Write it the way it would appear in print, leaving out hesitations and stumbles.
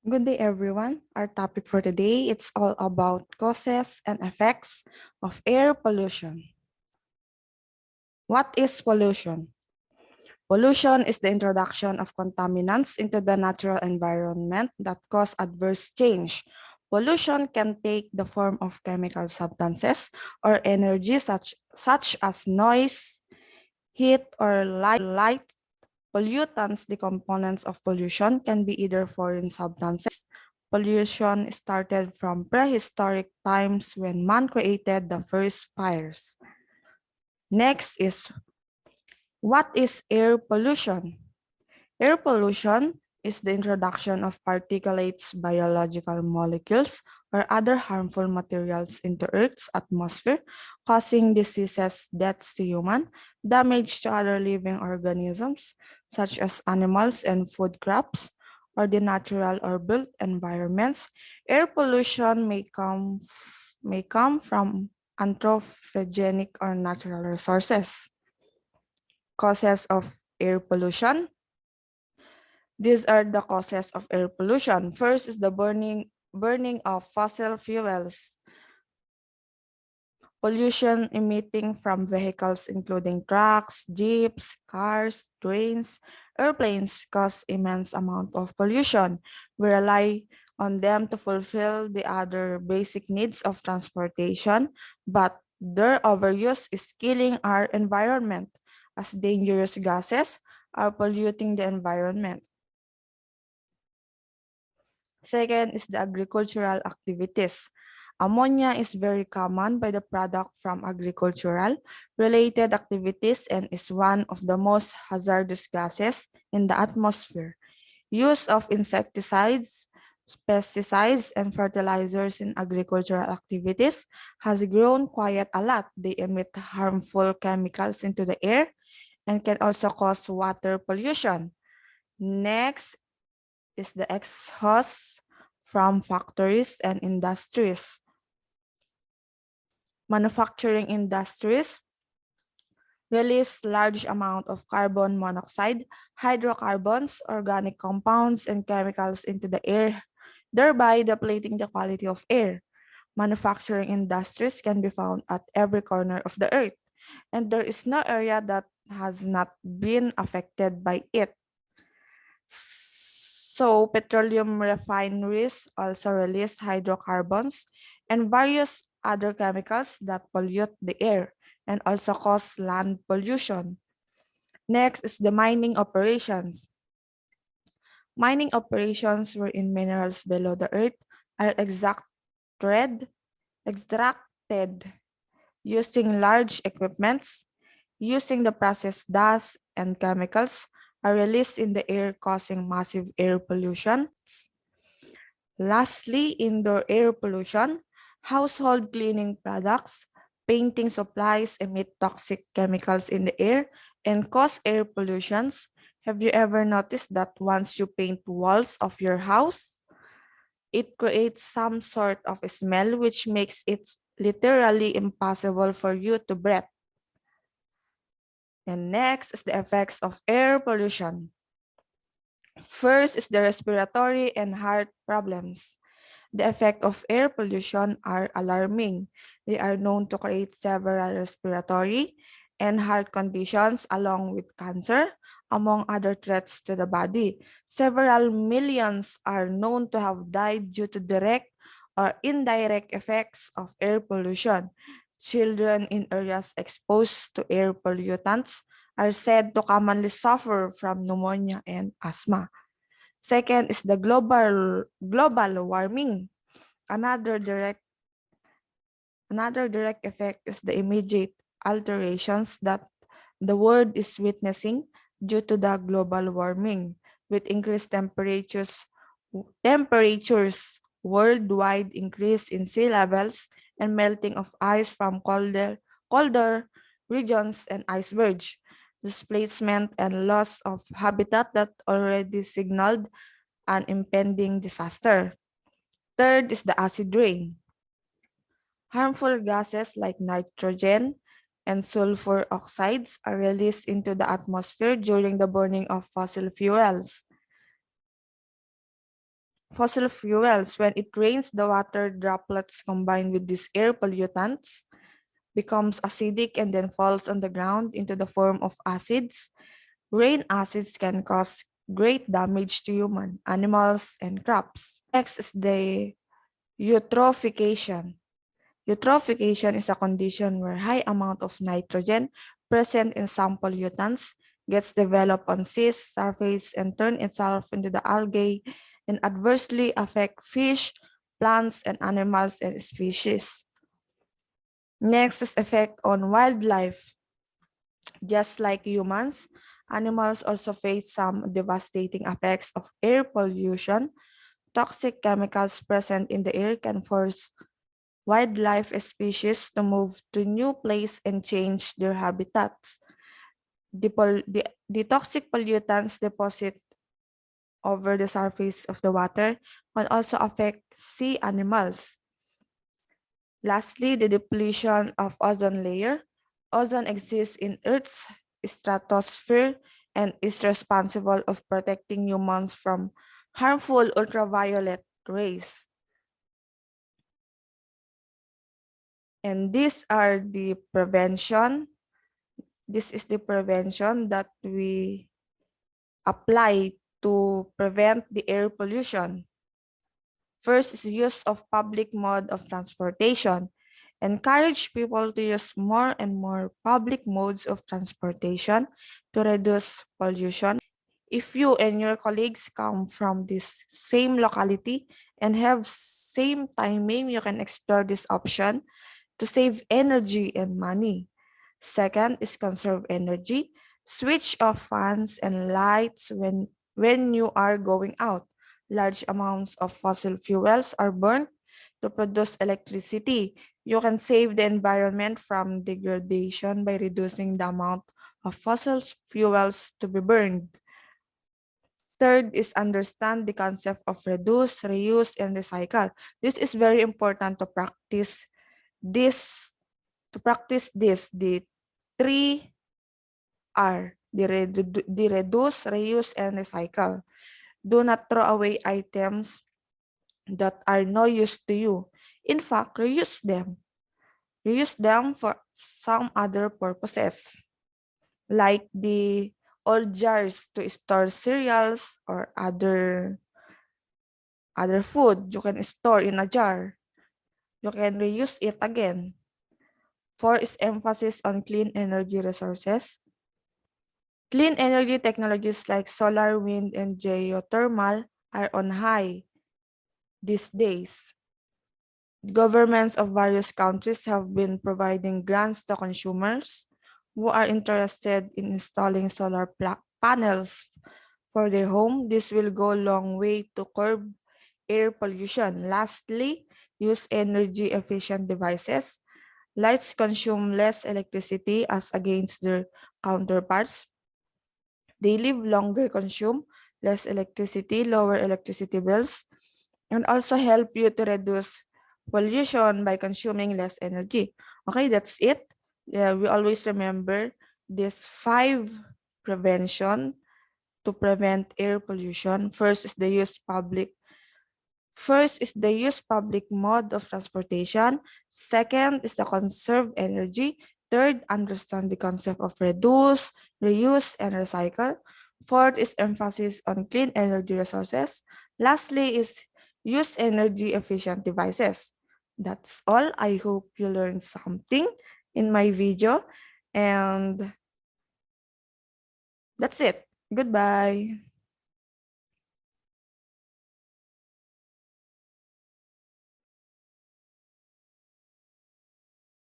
Good day, everyone. Our topic for today, it's all about causes and effects of air pollution. What is pollution? Pollution is the introduction of contaminants into the natural environment that cause adverse change. Pollution can take the form of chemical substances or energy such as noise, heat, or light. Pollutants, the components of pollution, can be either foreign substances. Pollution started from prehistoric times when man created the first fires. Next is, what is air pollution? Air pollution is the introduction of particulates, biological molecules, or other harmful materials into Earth's atmosphere, causing diseases, deaths to human, damage to other living organisms, such as animals and food crops, or the natural or built environments. Air pollution may come from anthropogenic or natural resources. Causes of air pollution. These are the causes of air pollution. First is the burning of fossil fuels. Pollution emitting from vehicles including trucks, jeeps, cars, trains, airplanes cause immense amount of pollution. We rely on them to fulfill the other basic needs of transportation, but their overuse is killing our environment as dangerous gases are polluting the environment. Second is the agricultural activities. Ammonia is very common by the product from agricultural related activities and is one of the most hazardous gases in the atmosphere. Use of insecticides, pesticides, and fertilizers in agricultural activities has grown quite a lot. They emit harmful chemicals into the air and can also cause water pollution. Next is the exhaust from factories and industries. Manufacturing industries release large amount of carbon monoxide, hydrocarbons, organic compounds, and chemicals into the air, thereby depleting the quality of air. Manufacturing industries can be found at every corner of the earth, and there is no area that has not been affected by it. So, petroleum refineries also release hydrocarbons and various other chemicals that pollute the air and also cause land pollution. Next is the mining operations. Mining operations wherein minerals below the earth are extracted using large equipments, using the process dust and chemicals are released in the air causing massive air pollution. Lastly, indoor air pollution, household cleaning products, painting supplies emit toxic chemicals in the air and cause air pollutions. Have you ever noticed that once you paint walls of your house, it creates some sort of smell which makes it literally impossible for you to breathe? And next is the effects of air pollution. First is the respiratory and heart problems. The effects of air pollution are alarming. They are known to create several respiratory and heart conditions along with cancer, among other threats to the body. Several millions are known to have died due to direct or indirect effects of air pollution. Children in areas exposed to air pollutants are said to commonly suffer from pneumonia and asthma. Second is the global warming. Another direct another direct effect is the immediate alterations that the world is witnessing due to the global warming with increased temperatures worldwide, increase in sea levels and melting of ice from colder regions and icebergs, displacement and loss of habitat that already signaled an impending disaster. Third is the acid rain. Harmful gases like nitrogen and sulfur oxides are released into the atmosphere during the burning of fossil fuels. Fossil fuels, when it rains, the water droplets combine with these air pollutants, becomes acidic and then falls on the ground into the form of acids. Rain acids can cause great damage to human, animals, and crops. Next is the eutrophication. Eutrophication is a condition where high amount of nitrogen present in some pollutants gets developed on sea's surface and turn itself into the algae and adversely affect fish, plants, and animals and species. Next is effect on wildlife. Just like humans, animals also face some devastating effects of air pollution. Toxic chemicals present in the air can force wildlife species to move to new place and change their habitats. The toxic pollutants deposit over the surface of the water can also affect sea animals. Lastly, the depletion of ozone layer. Ozone exists in Earth's stratosphere and is responsible of protecting humans from harmful ultraviolet rays. And these are the prevention. This is the prevention that we apply to prevent the air pollution. First is use of public mode of transportation. Encourage people to use more and more public modes of transportation to reduce pollution. If you and your colleagues come from this same locality and have same timing, you can explore this option to save energy and money. Second is conserve energy. Switch off fans and lights when you are going out. Large amounts of fossil fuels are burned to produce electricity. You can save the environment from degradation by reducing the amount of fossil fuels to be burned. Third is understand the concept of reduce, reuse, and recycle. This is very important to practice this, the 3R, the reduce, reuse, and recycle. Do not throw away items that are no use to you. In fact, reuse them. Reuse them for some other purposes, like the old jars to store cereals or other food you can store in a jar. You can reuse it again. 4 is emphasis on clean energy resources. Clean energy technologies like solar, wind, and geothermal are on high these days. Governments of various countries have been providing grants to consumers who are interested in installing solar panels for their home. This will go a long way to curb air pollution. Lastly, use energy efficient devices. Lights consume less electricity as against their counterparts. They live longer, consume less electricity, lower electricity bills, and also help you to reduce pollution by consuming less energy. Okay, that's it. We always remember this 5 prevention to prevent air pollution. First is the use public mode of transportation. Second is the conserve energy. Third, understand the concept of reduce, reuse, and recycle. Fourth is emphasis on clean energy resources. Lastly is use energy efficient devices. That's all. I hope you learned something in my video. And that's it. Goodbye.